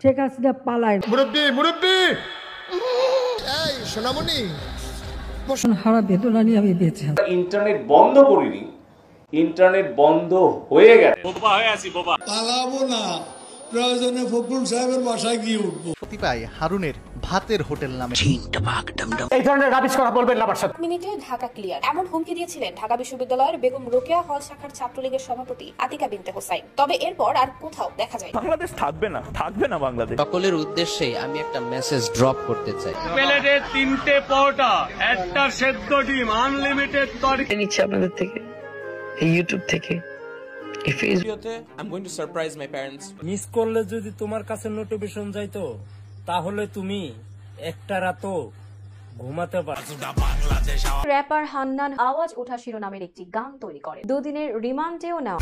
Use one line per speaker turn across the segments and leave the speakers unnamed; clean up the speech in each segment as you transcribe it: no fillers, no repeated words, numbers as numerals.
শেখ হাসিনা পালায়।
মুরব্বি মুরব্বি এই সোনামণি
হারা বেদনা নিয়ে আমি বেঁচে আছি।
ইন্টারনেট বন্ধ করিনি, ইন্টারনেট বন্ধ হয়ে গেছে।
বোবা হয়ে আছি, বোবা।
পালাবো না, প্রয়োজনে ফখরুল সাহেবের বাসায় গিয়ে উঠবো।
পাই হারুনের ভাতের হোটেল নামে
এই ধরনের রাবিশ কথা বলবেন না আমার সাথে।
মিনিটে ঢাকা ক্লিয়ার এমন হুমকি দিয়েছিলেন ঢাকা বিশ্ববিদ্যালয়ের বেগম রোকেয়া হল শাখার ছাত্রলীগের সভাপতি আতিকা বিনতে হোসাইন। তবে এরপর আর কোথাও দেখা যায়
বাংলাদেশ থাকবে না বাংলাদেশ।
সকলের উদ্দেশ্যে আমি একটা মেসেজ ড্রপ করতে চাই।
প্লেটে 3টে পরোটা, একটা সেদ্ধ ডিম, আনলিমিটেড তরকারি
নিচ্ছে আপনাদের থেকে, এই ইউটিউব থেকে, এই ফেসবুকে।
I'm going to surprise my parents.
Miss করলে যদি তোমার কাছে নোটিফিকেশন যাইতো তাহলে তুমি একটা রাতও ঘুমাতে পারতো।
র্যাপার হান্নান আওয়াজ ওঠা শিরোনামের একটি গান তৈরি করে, দুদিনের রিমান্ডেও নেওয়া।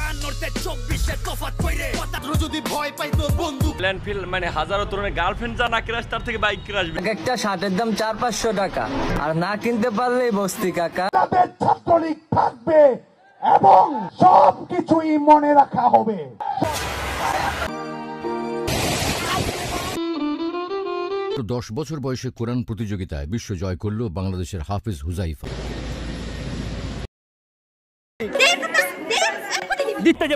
যদি ভয় পাই তোর বন্ধু
ল্যান্ডফিল মানে হাজারো তরুণের গার্লফ্রেন্ড যা না ক্রাশ তার থেকে বাইক ক্রাশ।
একটা শার্টের দাম 400-500 টাকা, আর না কিনতে পারলেই বস্তি কাকা।
ছাত্রলীগ থাকবে এবং সবকিছুই মনে রাখা হবে।
তো 10 বছর বয়সে কোরআন প্রতিযোগিতায় বিশ্ব জয় করল বাংলাদেশের হাফিজ হুজাইফা।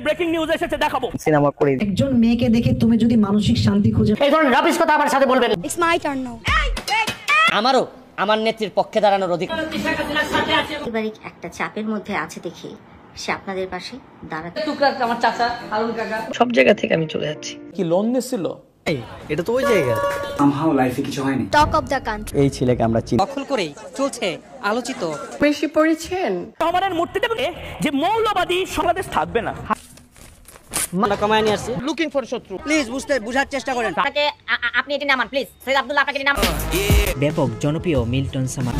ব্রেকিং নিউজ এসেছে, দেখাবো।
সিনেমা করে
একজন মেয়েকে দেখে তুমি যদি মানসিক শান্তি খুঁজে,
এই ধরনের রাবিশ কথা আমার সাথে বলবেন।
It's my turn now.
আমারও আমার নেত্রীর পক্ষে দাঁড়ানোর অধিকার।
পারিবারিক একটা চাপের মধ্যে আছে দেখে সে আপনাদের পাশে দাঁড়াতে।
আমার চাচা হারুন কাকা, সব জায়গা থেকে আমি চলে যাচ্ছি।
কি লোন নিছিল?
এটা তো ওই জায়গা।
সামহাউ লাইফে কিছু হয়নি।
Talk of the country.
এই ছেলেকে আমরা চিনি।
দখল করেই চলছে আলোচিত।
বেশি পড়েছেন
আমাদের মূর্তিতে যে মৌলবাদী বাংলাদেশ থাকবে না।
মালা কমায় নিয়ে আসছি।
লুকিং ফর শত্রু।
প্লিজ বুঝার চেষ্টা করেন।
আপনি এটি নামান প্লিজ। সৈয়দ আব্দুল্লাহ আপনাকে এটি নামান।
ব্যাপক জনপ্রিয় মিল্টন সামাদ।